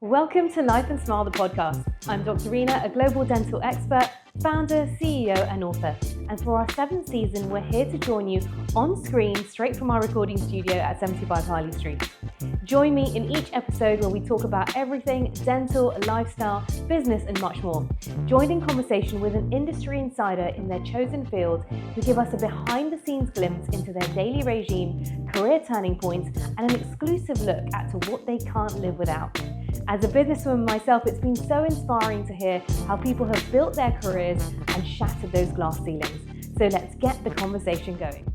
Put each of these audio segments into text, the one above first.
Welcome to Life and Smile, the podcast. I'm Dr. Rena, a global dental expert, founder, CEO, and author. And for our 7th season, we're here to join you on screen straight from our recording studio at 75 Harley Street. Join me in each episode where we talk about everything dental, lifestyle, business, and much more. Join in conversation with an industry insider in their chosen field who give us a behind-the-scenes glimpse into their daily regime, career turning points, and an exclusive look at to what they can't live without. As a businesswoman myself, it's been so inspiring to hear how people have built their careers and shattered those glass ceilings. So let's get the conversation going.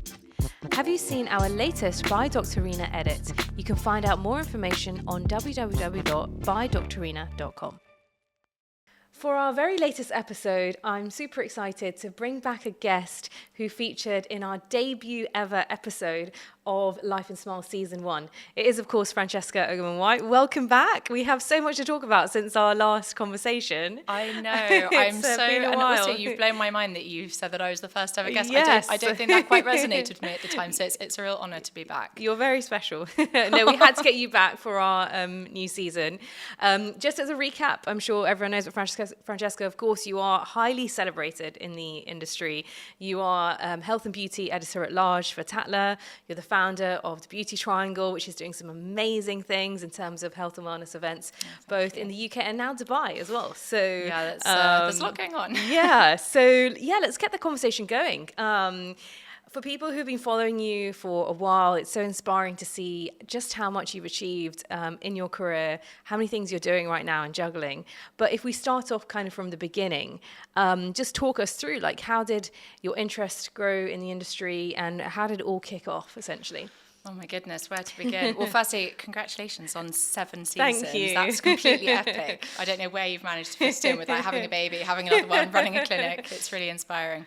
Have you seen our latest By Dr. Rena edit? You can find out more information on www.bydrrena.com. For our very latest episode, I'm super excited to bring back a guest who featured in our debut ever episode of Life and Smile Season 1. It is, of course, Francesca Ogiermann-White. Welcome back. We have so much to talk about since our last conversation. I know. I'm so, and also you've blown my mind that you said that I was the first ever guest. Yes. I don't think that quite resonated with me at the time, so it's a real honour to be back. You're very special. No, we had to get you back for our new season. Just as a recap, I'm sure everyone knows that Francesca, of course, you are highly celebrated in the industry. You are health and beauty editor at large for Tatler. You're the founder of the Beauty Triangle, which is doing some amazing things in terms of health and wellness events, both in the UK and now Dubai as well. So yeah, there's a lot going on. Let's get the conversation going. For people who've been following you for a while, it's so inspiring to see just how much you've achieved in your career, how many things you're doing right now and juggling. But if we start off kind of from the beginning, just talk us through, like, how did your interest grow in the industry and how did it all kick off, essentially? Oh my goodness, where to begin? Well, firstly, congratulations on 7 seasons. Thank you. That's completely epic. I don't know where you've managed to fit in with like having a baby, having another one, running a clinic. It's really inspiring.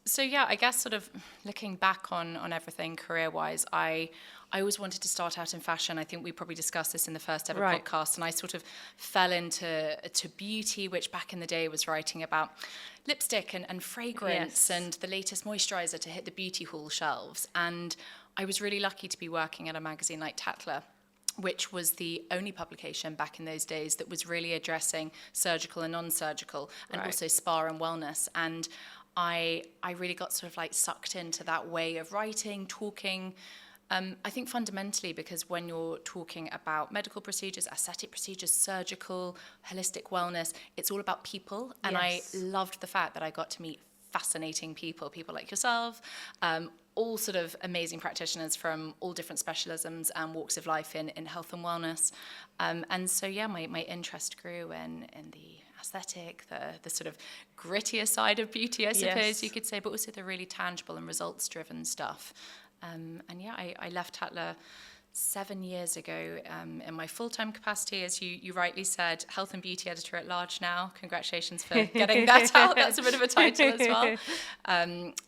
So yeah, I guess sort of looking back on everything career-wise, I always wanted to start out in fashion. I think we probably discussed this in the first ever podcast, and I sort of fell into beauty, which back in the day was writing about lipstick and fragrance and the latest moisturizer to hit the beauty hall shelves. And I was really lucky to be working at a magazine like Tatler, which was the only publication back in those days that was really addressing surgical and non-surgical and also spa and wellness. And I really got sort of like sucked into that way of writing, talking. I think fundamentally because when you're talking about medical procedures, aesthetic procedures, surgical, holistic wellness, it's all about people. And I loved the fact that I got to meet fascinating people like yourself, all sort of amazing practitioners from all different specialisms and walks of life in health and wellness. And so, yeah, my interest grew in the aesthetic, the sort of grittier side of beauty, I suppose you could say, but also the really tangible and results-driven stuff. I left Tatler 7 years ago in my full-time capacity, as you rightly said, health and beauty editor at large now. Congratulations for getting that out. That's a bit of a title as well.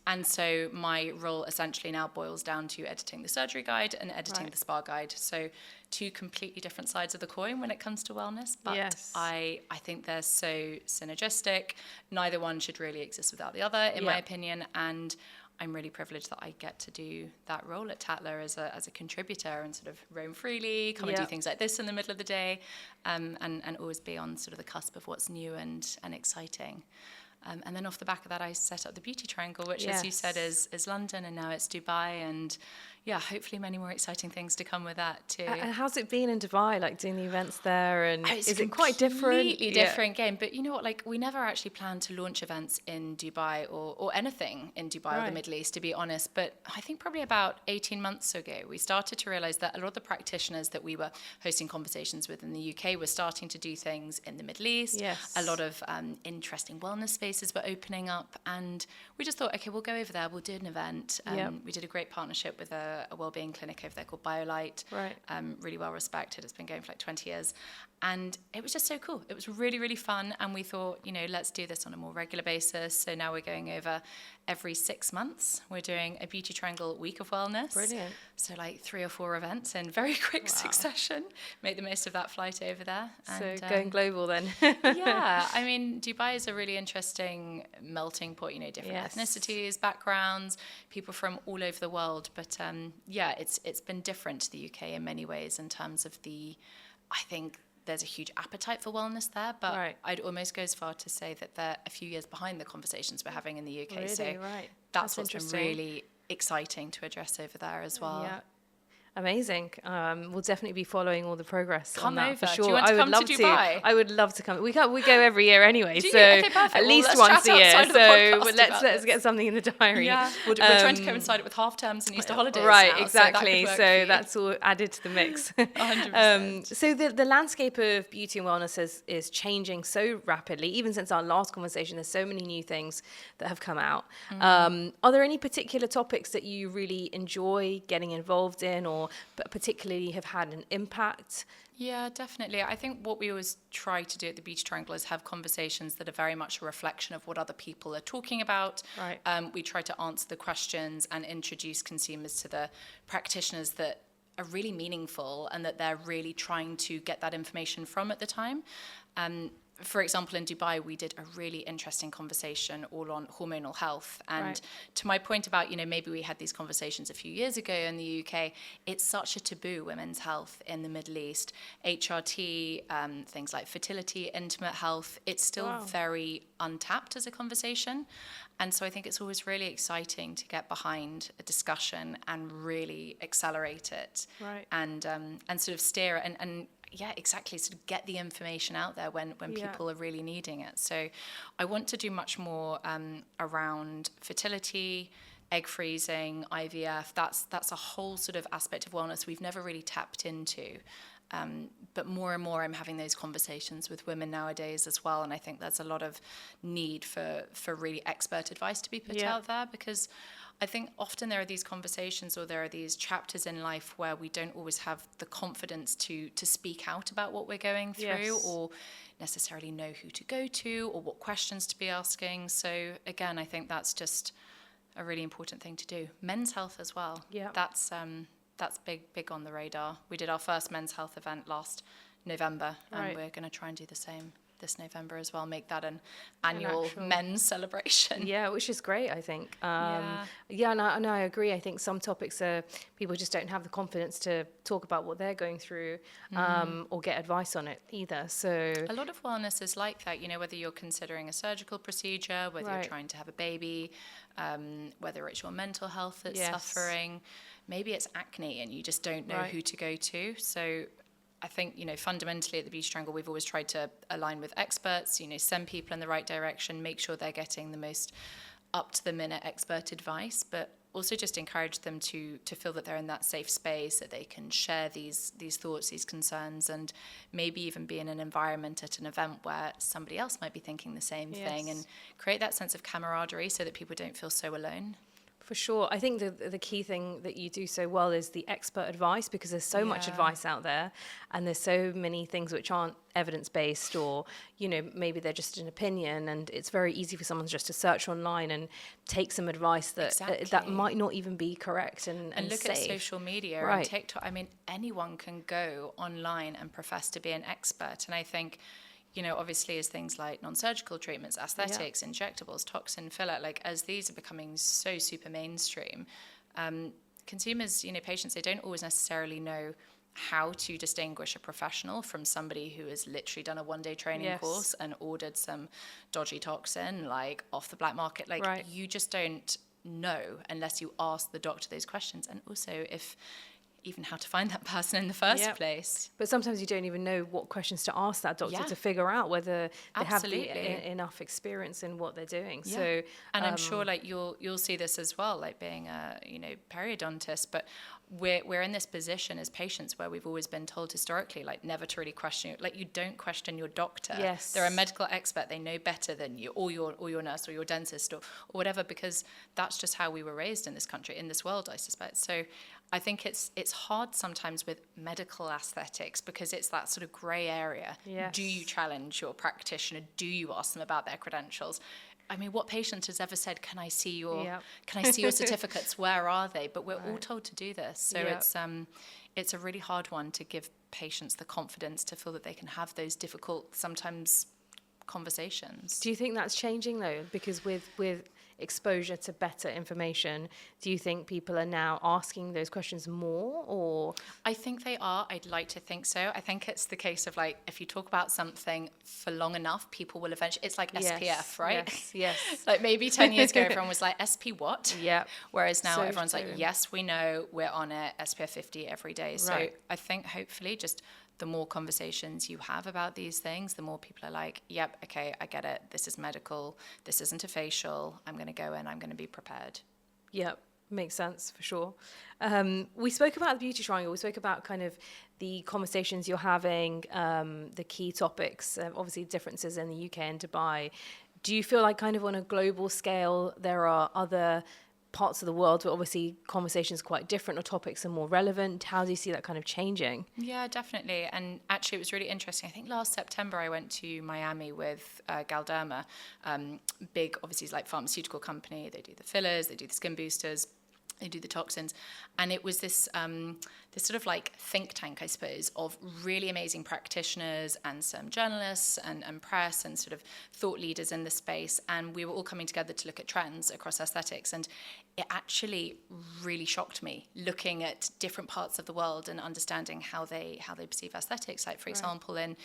And so my role essentially now boils down to editing the surgery guide and editing the spa guide. So 2 completely different sides of the coin when it comes to wellness, but I think they're so synergistic. Neither one should really exist without the other, in my opinion, and I'm really privileged that I get to do that role at Tatler as a contributor and sort of roam freely, come and do things like this in the middle of the day, and always be on sort of the cusp of what's new and exciting. And then off the back of that, I set up the Beauty Triangle, which, as you said, is London, and now it's Dubai, and yeah, hopefully many more exciting things to come with that too. And how's it been in Dubai, like doing the events there? And is it quite different? Completely different game. But you know what, like we never actually planned to launch events in Dubai or anything in Dubai or the Middle East, to be honest. But I think probably about 18 months ago, we started to realize that a lot of the practitioners that we were hosting conversations with in the UK were starting to do things in the Middle East. Yes. A lot of interesting wellness spaces were opening up. And we just thought, okay, we'll go over there, we'll do an event. We did a great partnership with a wellbeing clinic over there called BioLight, really well respected. It's been going for like 20 years, and it was just so cool. It was really, really fun, and we thought, let's do this on a more regular basis. So now we're going over every 6 months. We're doing a Beauty Triangle week of wellness. Brilliant. So like 3 or 4 events in very quick succession. Make the most of that flight over there. So going global then. Yeah, I mean, Dubai is a really interesting melting pot, different ethnicities, backgrounds, people from all over the world. But it's been different to the UK in many ways in terms of I think there's a huge appetite for wellness there, but Right. I'd almost go as far to say that they're a few years behind the conversations we're having in the UK. Really? So Right. that's what's been interesting. really exciting to address over there as well. Yeah. Amazing. We'll definitely be following all the progress Come on that over. for Do sure. you want to I would come to love Dubai? I would love to come. We go every year anyway, Do you? so Okay, perfect. at Well, least let's once chat a year. outside of the So podcast let's about let's this. get something in the diary. Yeah, we're trying to coincide it with half terms and Easter holidays Right, now, exactly. So, So that's all added to the mix. 100%. So the landscape of beauty and wellness is changing so rapidly. Even since our last conversation, there's so many new things that have come out. Are there any particular topics that you really enjoy getting involved in, or particularly have had an impact? Yeah, definitely. I think what we always try to do at the Beauty Triangle is have conversations that are very much a reflection of what other people are talking about. Right. We try to answer the questions and introduce consumers to the practitioners that are really meaningful and that they're really trying to get that information from at the time. For example, in Dubai, we did a really interesting conversation all on hormonal health. And Right. to my point about, maybe we had these conversations a few years ago in the UK, it's such a taboo, women's health in the Middle East. HRT, things like fertility, intimate health, it's still very untapped as a conversation. And so I think it's always really exciting to get behind a discussion and really accelerate it. Right. And sort of steer it and yeah, exactly. Sort of get the information out there when people are really needing it. So I want to do much more around fertility, egg freezing, IVF. That's a whole sort of aspect of wellness we've never really tapped into. But more and more I'm having those conversations with women nowadays as well. And I think there's a lot of need for really expert advice to be put out there, because I think often there are these conversations or there are these chapters in life where we don't always have the confidence to speak out about what we're going through or necessarily know who to go to or what questions to be asking. So again, I think that's just a really important thing to do. Men's health as well. Yeah. That's big on the radar. We did our first men's health event last November, and we're going to try and do the same this November as well, make that an annual men's celebration. Yeah, which is great, I think. And I agree. I think some topics people just don't have the confidence to talk about what they're going through or get advice on it either. So a lot of wellness is like that, whether you're considering a surgical procedure, whether you're trying to have a baby, whether it's your mental health that's suffering, maybe it's acne and you just don't know who to go to. So I think, fundamentally at the Beauty Triangle, we've always tried to align with experts, send people in the right direction, make sure they're getting the most up-to-the-minute expert advice, but also just encourage them to feel that they're in that safe space, that they can share these thoughts, these concerns, and maybe even be in an environment at an event where somebody else might be thinking the same thing, and create that sense of camaraderie so that people don't feel so alone. For sure. I think the key thing that you do so well is the expert advice, because there's so much advice out there and there's so many things which aren't evidence-based or, maybe they're just an opinion, and it's very easy for someone just to search online and take some advice that might not even be correct and look safe. At social media and TikTok. I mean, anyone can go online and profess to be an expert. And I think, obviously as things like non-surgical treatments, aesthetics, injectables, toxin filler, as these are becoming so super mainstream, consumers, patients, they don't always necessarily know how to distinguish a professional from somebody who has literally done a one-day training course and ordered some dodgy toxin, off the black market. You just don't know unless you ask the doctor those questions. And also even how to find that person in the first place. But sometimes you don't even know what questions to ask that doctor to figure out whether they have enough experience in what they're doing. Yeah. So, and I'm sure you'll see this as well, being a periodontist, but we're in this position as patients where we've always been told historically, never to really question you don't question your doctor. Yes. They're a medical expert, they know better than you, or your nurse or your dentist or whatever, because that's just how we were raised in this country, in this world, I suspect. So I think it's hard sometimes with medical aesthetics because it's that sort of grey area. Yes. Do you challenge your practitioner? Do you ask them about their credentials? I mean, what patient has ever said, can I see your certificates? Where are they? But we're all told to do this. So it's a really hard one to give patients the confidence to feel that they can have those difficult, sometimes, conversations. Do you think that's changing though? Because with exposure to better information, do you think people are now asking those questions more, or? I think they are. I'd like to think so. I think it's the case of like, if you talk about something for long enough, people will eventually, it's like SPF, right? Yes. Like maybe 10 years ago, everyone was like, SP what? Yeah. Whereas now So everyone's true. like, yes, we know, we're on it, SPF 50 every day. So Right. I think hopefully just the more conversations you have about these things, the more people are like, yep, okay, I get it. This is medical. This isn't a facial. I'm going to go in. I'm going to be prepared. Yep. Makes sense, for sure. We spoke about the beauty triangle. We spoke about kind of the conversations you're having, the key topics, obviously differences in the UK and Dubai. Do you feel like kind of on a global scale, there are other parts of the world where obviously conversations are quite different or topics are more relevant? How do you see that kind of changing? Yeah, definitely. And actually, it was really interesting. I think last September I went to Miami with Galderma, big, obviously, like pharmaceutical company. They do the fillers, they do the skin boosters, they do the toxins. And it was this this sort of like think tank, I suppose, of really amazing practitioners and some journalists and press and sort of thought leaders in the space. And we were all coming together to look at trends across aesthetics. And it actually really shocked me looking at different parts of the world and understanding how they perceive aesthetics. Like, for example, in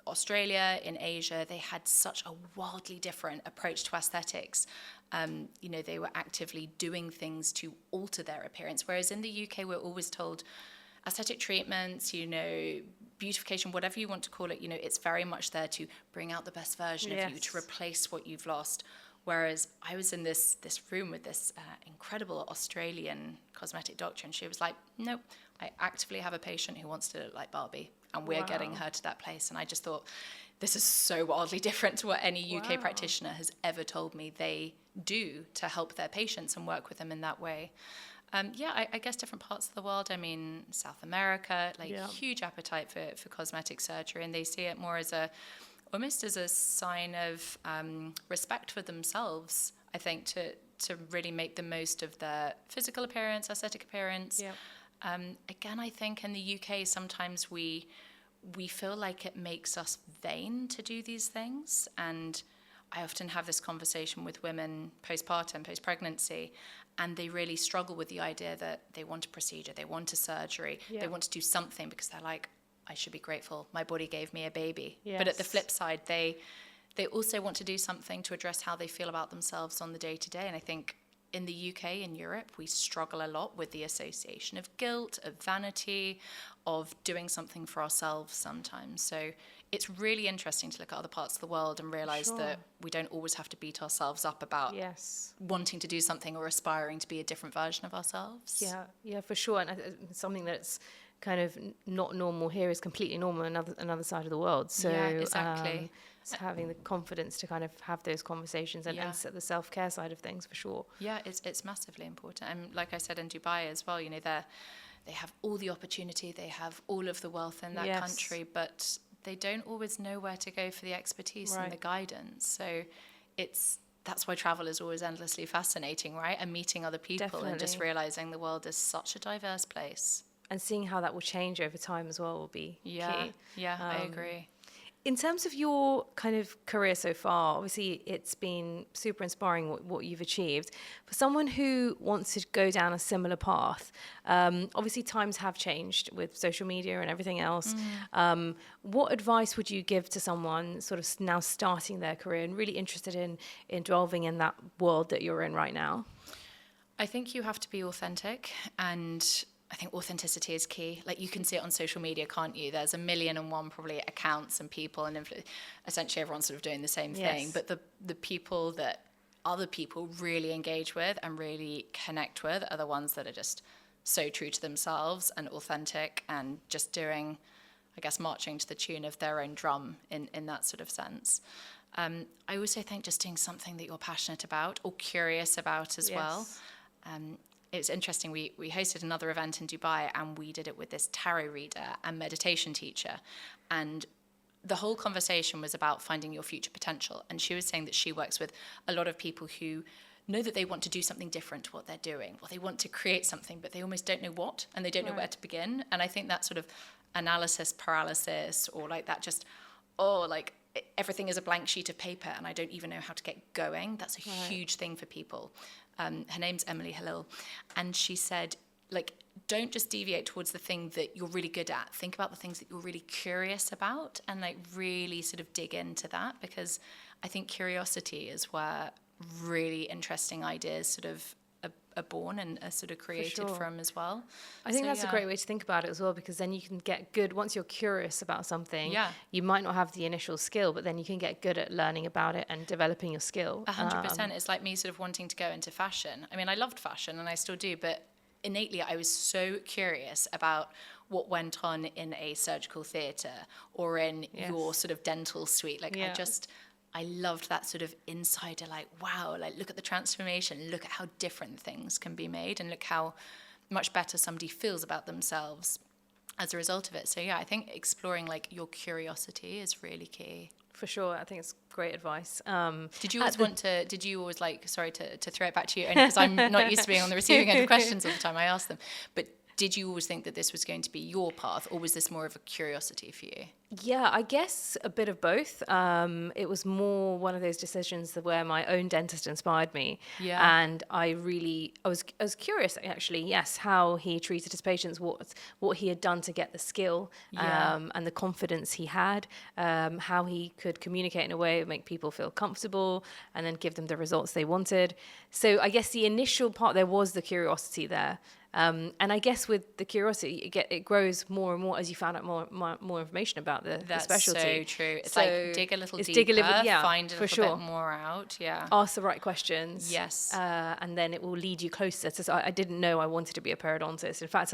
Australia, in Asia, they had such a wildly different approach to aesthetics. You know, they were actively doing things to alter their appearance. Whereas in the UK, we're always told aesthetic treatments, you know, beautification, whatever you want to call it, you know, it's very much there to bring out the best version of you, to replace what you've lost. Whereas I was in this room with this incredible Australian cosmetic doctor, and she was like, nope, I actively have a patient who wants to look like Barbie, and we're getting her to that place. And I just thought, this is so wildly different to what any UK practitioner has ever told me they do to help their patients and work with them in that way. I guess different parts of the world. I mean, South America, huge appetite for cosmetic surgery, and they see it more as almost as a sign of respect for themselves, I think, to really make the most of their physical appearance, aesthetic appearance. Yeah. Again, I think in the UK, sometimes we feel like it makes us vain to do these things. And I often have this conversation with women postpartum, post-pregnancy, and they really struggle with the idea that they want a procedure, they want a surgery, they want to do something because they're like, I should be grateful. My body gave me a baby. Yes. But at the flip side, they also want to do something to address how they feel about themselves on the day-to-day. And I think in the UK and Europe, we struggle a lot with the association of guilt, of vanity, of doing something for ourselves sometimes. So it's really interesting to look at other parts of the world and realize that we don't always have to beat ourselves up about wanting to do something or aspiring to be a different version of ourselves. Yeah, for sure. And something that's kind of not normal here is completely normal in another side of the world. So yeah, exactly. So having the confidence to kind of have those conversations and the self-care side of things, for sure. Yeah, it's massively important. And like I said, in Dubai as well, you know, they have all the opportunity, they have all of the wealth in that country, but they don't always know where to go for the expertise and the guidance. So that's why travel is always endlessly fascinating, right? And meeting other people and just realizing the world is such a diverse place. And seeing how that will change over time as well will be key. Yeah, I agree. In terms of your kind of career so far, obviously it's been super inspiring what you've achieved. For someone who wants to go down a similar path, obviously times have changed with social media and everything else. What advice would you give to someone sort of now starting their career and really interested in delving in that world that you're in right now? I think you have to be authentic, and I think authenticity is key. Like, you can see it on social media, can't you? There's 1,000,001 probably accounts and people, and essentially everyone's sort of doing the same thing. But the people that other people really engage with and really connect with are the ones that are just so true to themselves and authentic and just doing, I guess, marching to the tune of their own drum in that sort of sense. I also think just doing something that you're passionate about or curious about as well. It was interesting, we hosted another event in Dubai, and we did it with this tarot reader and meditation teacher. And the whole conversation was about finding your future potential. And she was saying that she works with a lot of people who know that they want to do something different to what they're doing, or they want to create something, but they almost don't know what, and they don't know where to begin. And I think that sort of analysis paralysis, or like that just, everything is a blank sheet of paper and I don't even know how to get going. That's a huge thing for people. Her name's Emily Halil, and she said, like, don't just deviate towards the thing that you're really good at. Think about the things that you're really curious about and like really sort of dig into that, because I think curiosity is where really interesting ideas sort of are born and are sort of created from as well. I think that's a great way to think about it as well, because then you can get good. Once you're curious about something, you might not have the initial skill, but then you can get good at learning about it and developing your skill. 100%. It's like me sort of wanting to go into fashion. I mean, I loved fashion and I still do, but innately I was so curious about what went on in a surgical theatre or in your sort of dental suite. Like I loved that sort of insider, like, wow, like look at the transformation, look at how different things can be made and look how much better somebody feels about themselves as a result of it. So yeah, I think exploring like your curiosity is really key. For sure. I think it's great advice. Did you always like, sorry to throw it back to you, only because I'm not used to being on the receiving end of questions all the time, I ask them, but did you always think that this was going to be your path, or was this more of a curiosity for you? Yeah, I guess a bit of both. It was more one of those decisions where my own dentist inspired me. Yeah. And I was curious, actually, yes, how he treated his patients, what he had done to get the skill and the confidence he had, how he could communicate in a way that make people feel comfortable and then give them the results they wanted. So I guess the initial part, there was the curiosity there. And I guess with the curiosity, it grows more and more as you found out more information about the specialty. That's so true. It's like dig a little deeper, find a little bit more out. Yeah. Ask the right questions. Yes. And then it will lead you closer. So I didn't know I wanted to be a periodontist. In fact,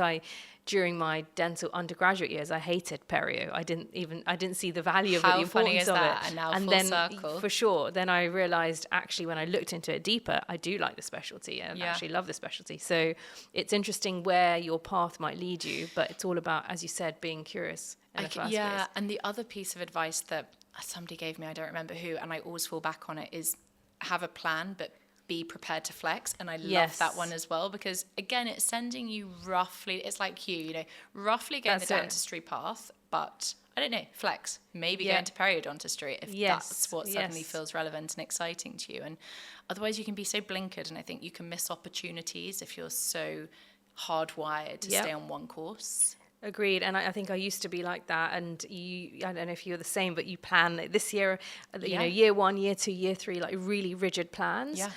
during my dental undergraduate years, I hated perio. I didn't see the value of it, the importance of it. And now full circle. For sure. Then I realized, actually, when I looked into it deeper, I do like the specialty and actually love the specialty. So it's interesting where your path might lead you, but it's all about, as you said, being curious in the first place. And the other piece of advice that somebody gave me, I don't remember who, and I always fall back on it, is have a plan, but be prepared to flex. And I love that one as well, because again, it's sending you roughly, it's like roughly going the dentistry path, but I don't know, flex, maybe go into periodontistry if that's what suddenly feels relevant and exciting to you. And otherwise you can be so blinkered, and I think you can miss opportunities if you're so hardwired to stay on one course. Agreed. And I think I used to be like that. And I don't know if you're the same, but you plan this year, year 1, year 2, year 3, like really rigid plans. Yeah.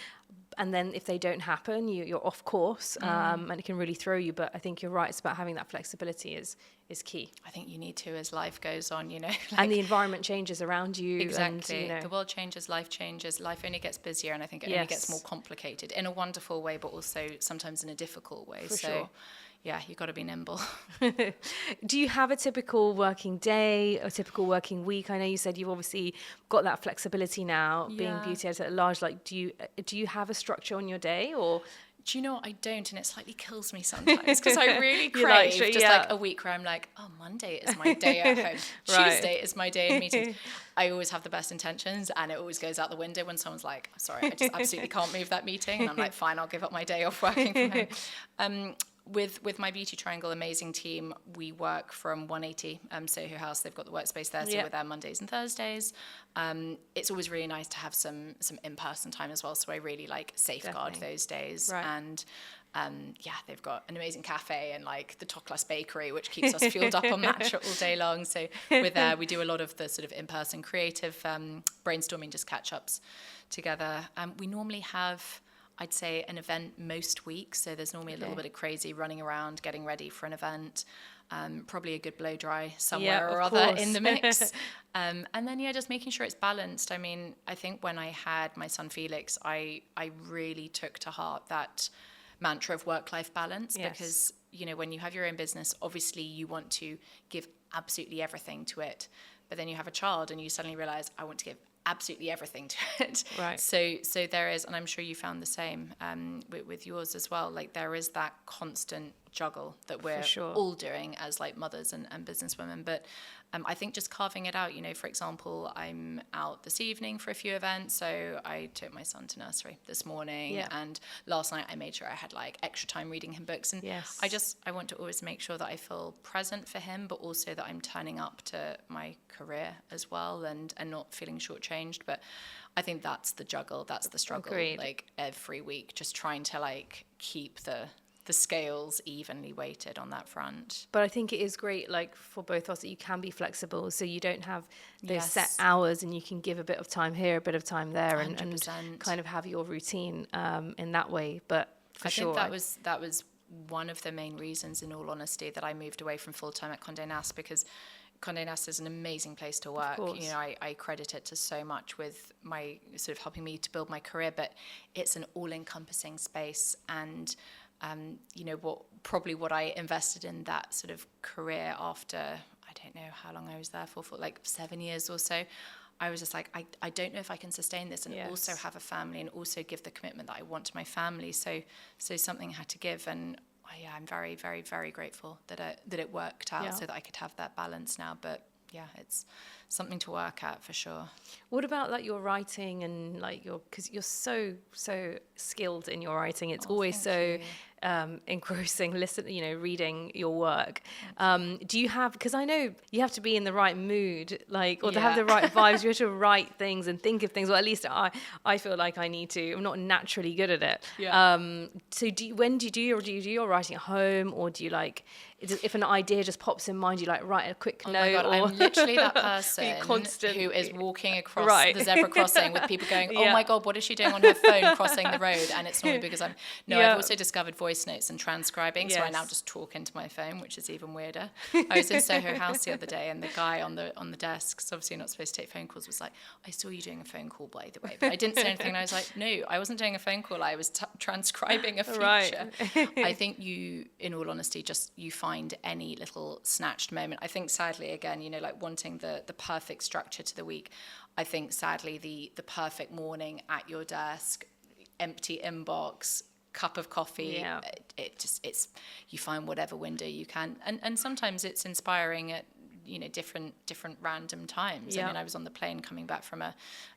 And then if they don't happen, you're off course, and it can really throw you. But I think you're right. It's about having that flexibility is key. I think you need to as life goes on, and the environment changes around you. Exactly. And, the world changes, life changes. Life only gets busier, and I think it only gets more complicated in a wonderful way, but also sometimes in a difficult way. For sure. Yeah, you've got to be nimble. Do you have a typical working day, a typical working week? I know you said you've obviously got that flexibility now, being beauty editor at large. Like, do you have a structure on your day, or? Do you know what? I don't, and it slightly kills me sometimes, because I really crave like a week where I'm like, oh, Monday is my day at home. Tuesday is my day in meetings. I always have the best intentions, and it always goes out the window when someone's like, sorry, I just absolutely can't move that meeting. And I'm like, fine, I'll give up my day off working from home. With my Beauty Triangle amazing team, we work from 180 Soho House. They've got the workspace there, so we're there Mondays and Thursdays. It's always really nice to have some in-person time as well, so I really safeguard those days. Right. And they've got an amazing cafe and the Tatler bakery, which keeps us fueled up on matcha all day long. So we're there. We do a lot of the sort of in-person creative brainstorming, just catch-ups together. We normally have, I'd say, an event most weeks. So there's normally a little bit of crazy running around, getting ready for an event, probably a good blow dry somewhere or other in the mix. And then, just making sure it's balanced. I mean, I think when I had my son Felix, I really took to heart that mantra of work-life balance, because, when you have your own business, obviously you want to give absolutely everything to it. But then you have a child and you suddenly realize, I want to give absolutely everything to it. Right. So there is, and I'm sure you found the same with yours as well, there is that constant juggle that we're all doing as like mothers and businesswomen. But I think just carving it out, you know, for example, I'm out this evening for a few events. So I took my son to nursery this morning, and last night I made sure I had like extra time reading him books. And I want to always make sure that I feel present for him, but also that I'm turning up to my career as well, and not feeling shortchanged. But I think that's the juggle, that's the struggle. Agreed. Like every week, just trying to like keep the scales evenly weighted on that front. But I think it is great, like for both of us, that you can be flexible, so you don't have those set hours, and you can give a bit of time here, a bit of time there, and kind of have your routine in that way. But I think that was one of the main reasons, in all honesty, that I moved away from full-time at Condé Nast, because Condé Nast is an amazing place to work. You know, I credit it to so much with my sort of helping me to build my career, but it's an all-encompassing space. And you know, what I invested in that sort of career after, I don't know how long I was there for like 7 years or so, I was just like, I don't know if I can sustain this and also have a family and also give the commitment that I want to my family. So something had to give. And I'm very, very, very grateful that it worked out so that I could have that balance now. But yeah, it's something to work at for sure. What about like your writing and like because you're so skilled in your writing. It's always so engrossing, reading your work. Do you have, because I know you have to be in the right mood, like, or to have the right vibes, you have to write things and think of things, or at least I feel like I need to. I'm not naturally good at it. So when do you do your writing at home, or do you like, if an idea just pops in mind, you like write a quick note? Oh my God, I'm literally that person who is walking across the zebra crossing with people going, oh my God, what is she doing on her phone crossing the road? And it's normally because I've also discovered voice notes and transcribing, so I now just talk into my phone, which is even weirder. I was in Soho House the other day, and the guy on the desk, 'cause obviously you're not supposed to take phone calls, was like, I saw you doing a phone call, by the way. But I didn't say anything, and I was like, no, I wasn't doing a phone call, I was transcribing a feature. I think you, in all honesty, you find any little snatched moment. I think sadly, again, like wanting the perfect structure to the week, I think sadly the perfect morning at your desk, empty inbox, cup of coffee, it's you find whatever window you can, and sometimes it's inspiring at different random times. I mean, I was on the plane coming back from a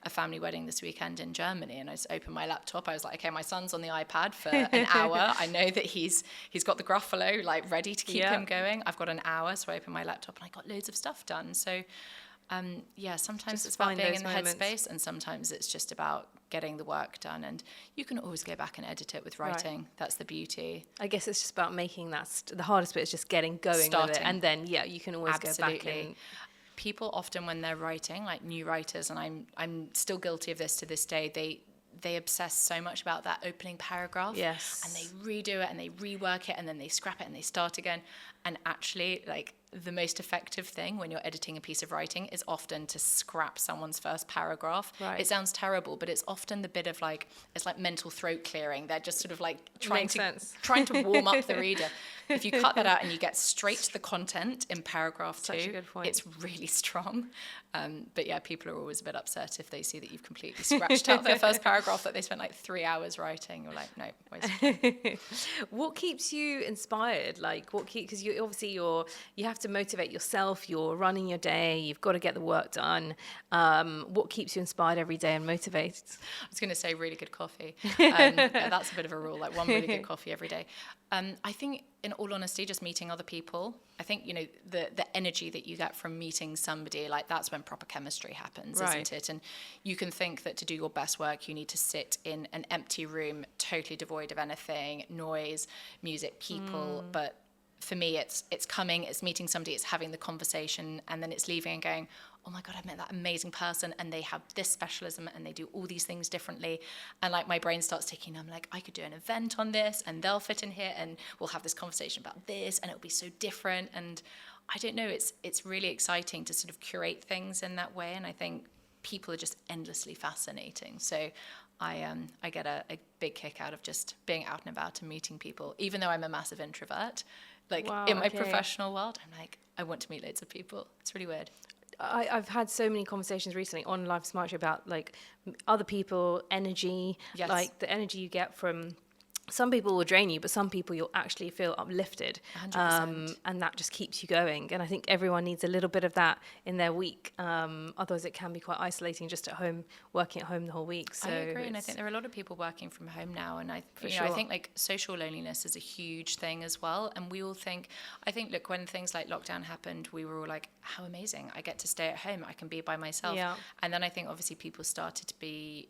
family wedding this weekend in Germany, and I just opened my laptop. I was like, okay, my son's on the iPad for an hour. I know that he's got the Gruffalo like ready to keep him going. I've got an hour, so I opened my laptop and I got loads of stuff done. So sometimes it's about being in the headspace, and sometimes it's just about getting the work done. And you can always go back and edit it with writing. That's the beauty. I guess it's just about making that the hardest bit is just getting going with it, and then you can always go back and people often, when they're writing, like new writers, and I'm still guilty of this to this day, they obsess so much about that opening paragraph, and they redo it and they rework it, and then they scrap it and they start again. And actually, like, the most effective thing when you're editing a piece of writing is often to scrap someone's first paragraph. It sounds terrible, but it's often the bit of like, it's like mental throat clearing. They're just sort of like trying to warm up the reader. If you cut that out and you get straight to the content in paragraph 2, it's really strong. But yeah, people are always a bit upset if they see that you've completely scratched out their first paragraph that they spent like 3 hours writing. You're like, no, waste. What keeps you inspired? Like, because you obviously you have to motivate yourself. You're running your day. You've got to get the work done. What keeps you inspired every day and motivated? I was going to say really good coffee. That's a bit of a rule, like one really good coffee every day. I think, in all honesty, just meeting other people. I think, the energy that you get from meeting somebody, like, that's when proper chemistry happens, isn't it? And you can think that to do your best work, you need to sit in an empty room, totally devoid of anything, noise, music, people. But for me, it's coming, it's meeting somebody, it's having the conversation, and then it's leaving and going, oh my God, I've met that amazing person, and they have this specialism, and they do all these things differently. And like, my brain starts ticking. I'm like, I could do an event on this, and they'll fit in here, and we'll have this conversation about this, and it'll be so different. And I don't know, it's really exciting to sort of curate things in that way. And I think people are just endlessly fascinating. So I get a big kick out of just being out and about and meeting people, even though I'm a massive introvert. Like, in my professional world, I'm like, I want to meet loads of people. It's really weird. I've had so many conversations recently on Life Smart about like other people, energy, like the energy you get from some people will drain you, but some people you'll actually feel uplifted. 100%. And that just keeps you going. And I think everyone needs a little bit of that in their week. Otherwise it can be quite isolating just at home, working at home the whole week. So I agree, and I think there are a lot of people working from home now, and I think like social loneliness is a huge thing as well. And we all think, look, when things like lockdown happened, we were all like, how amazing, I get to stay at home, I can be by myself. Yeah. And then I think obviously people started to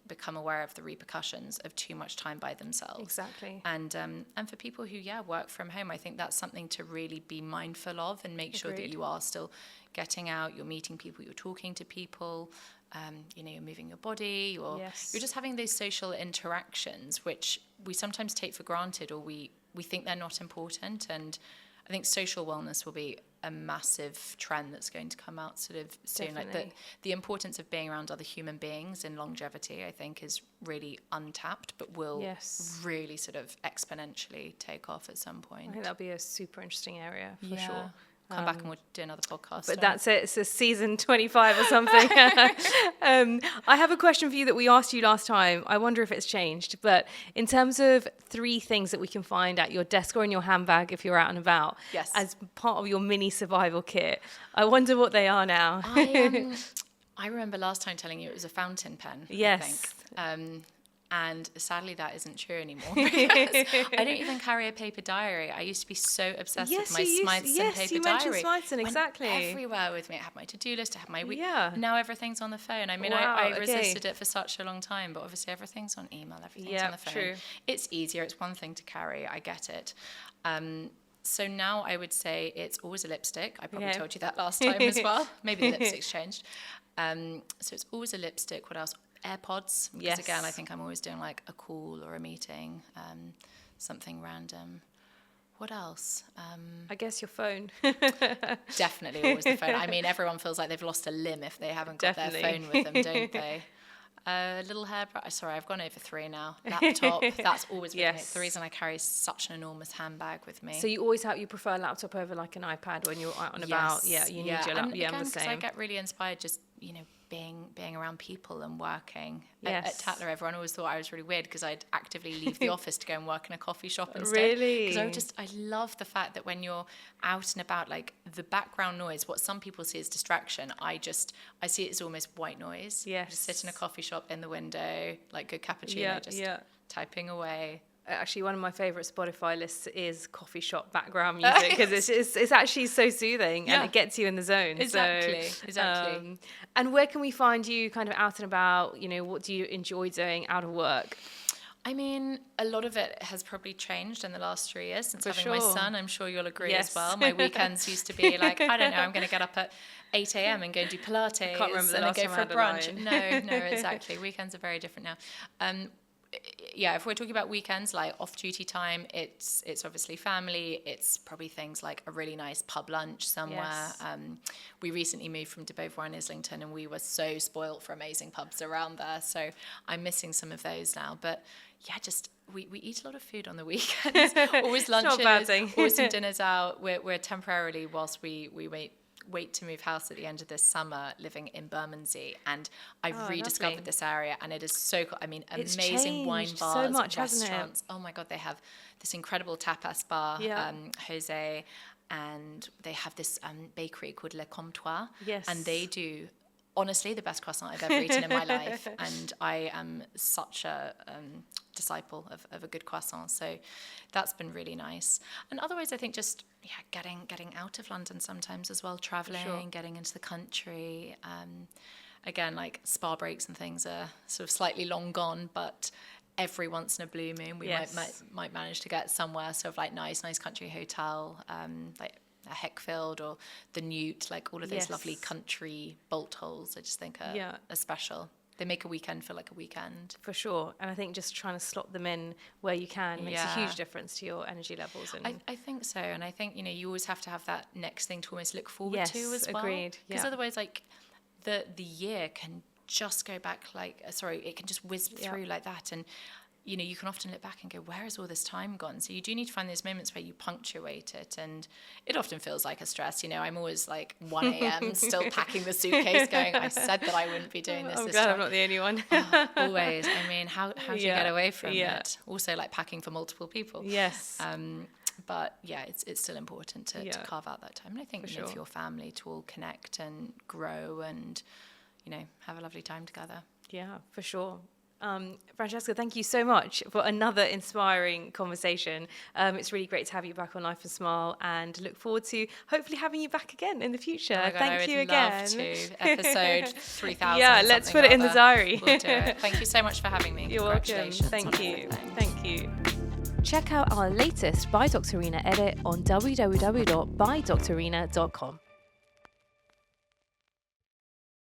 become aware of the repercussions of too much time by themselves. Exactly. And for people who work from home, I think that's something to really be mindful of and make sure that you are still getting out, you're meeting people, you're talking to people, you're moving your body, you're just having those social interactions, which we sometimes take for granted, or we think they're not important. And I think social wellness will be a massive trend that's going to come out sort of soon. Definitely. Like the importance of being around other human beings in longevity, I think, is really untapped, but will really sort of exponentially take off at some point. I think that'll be a super interesting area for sure. Come back and we'll do another podcast. But that's it. It's a season 25 or something. I have a question for you that we asked you last time. I wonder if it's changed. But in terms of 3 things that we can find at your desk or in your handbag if you're out and about, as part of your mini survival kit, I wonder what they are now. I remember last time telling you it was a fountain pen. Yes. I think. And sadly, that isn't true anymore. Because I don't even carry a paper diary. I used to be so obsessed with my Smythson paper diary. Yes, you mentioned Smythson, exactly. Everywhere with me. I had my to-do list, I had my week. Yeah. Now everything's on the phone. I mean, I resisted it for such a long time, but obviously everything's on email, everything's on the phone. True. It's easier. It's one thing to carry. I get it. So now I would say it's always a lipstick. I probably told you that last time as well. Maybe the lipstick's changed. So it's always a lipstick. What else? AirPods, because again, I think I'm always doing like a call or a meeting, something random. What else? I guess your phone. Definitely always the phone. I mean, everyone feels like they've lost a limb if they haven't got their phone with them, don't they? Little hairbrush. Sorry, I've gone over 3 now. Laptop. That's always been it. The reason I carry such an enormous handbag with me. So you prefer a laptop over like an iPad when you're out and about. Yeah, you need your laptop. Yeah, I'm the same. I get really inspired just being around people and working. At Tatler, everyone always thought I was really weird because I'd actively leave the office to go and work in a coffee shop instead. Really? Because I love the fact that when you're out and about, like the background noise, what some people see as distraction, I see it as almost white noise. Yes. Just sit in a coffee shop in the window, like good cappuccino, typing away. Actually, one of my favorite Spotify lists is coffee shop background music because it's actually so soothing and it gets you in the zone. Exactly. And where can we find you kind of out and about? What do you enjoy doing out of work? I mean, a lot of it has probably changed in the last 3 years since having my son. I'm sure you'll agree as well. My weekends used to be like, I don't know, I'm going to get up at 8 a.m. and go and do Pilates. I can't remember the last go time for I a had brunch. No, exactly. Weekends are very different now. If we're talking about weekends, like off-duty time, it's obviously family. It's probably things like a really nice pub lunch somewhere. Yes. We recently moved from de Beauvoir in Islington, and we were so spoilt for amazing pubs around there. So I'm missing some of those now. But we eat a lot of food on the weekends. Always lunches, always some dinners out. We're temporarily, whilst we wait to move house at the end of this summer, living in Bermondsey, and I've rediscovered lovely. this area, and it is so cool. I mean, It's amazing wine changed bars, so much, hasn't restaurants. it? Oh my God, they have this incredible tapas bar, Jose, and they have this bakery called Le Comptoir, and they do honestly the best croissant I've ever eaten in my life, and I am such a disciple of a good croissant, so that's been really nice. And otherwise, I think just getting out of London sometimes as well, traveling, getting into the country. Again, like spa breaks and things are sort of slightly long gone, but every once in a blue moon we might manage to get somewhere sort of like nice country hotel, like a Heckfield or the Newt, like all of those lovely country bolt holes. I just think are special. They make a weekend feel like a weekend. For sure. And I think just trying to slot them in where you can makes a huge difference to your energy levels. And I think so. And I think, you always have to have that next thing to almost look forward to as well. Agreed. Because otherwise, like, the year can just go back it can just whiz through like that. And, you can often look back and go, where has all this time gone? So you do need to find those moments where you punctuate it. And it often feels like a stress. I'm always like 1 a.m. still packing the suitcase going, I said that I wouldn't be doing this. I'm glad I'm not the only one. Always. I mean, how do you get away from it? Also like packing for multiple people. Yes. But yeah, it's still important to carve out that time. And I think for your family to all connect and grow and, have a lovely time together. Yeah, for sure. Francesca, thank you so much for another inspiring conversation. It's really great to have you back on Life and Smile, and look forward to hopefully having you back again in the future. Oh God, thank you again. Love to. Episode 3000. Yeah, let's put it in the diary. We'll do it. Thank you so much for having me. You're welcome. Thank you. Thank you. Check out our latest By Dr. Rina edit on www.bydrrina.com.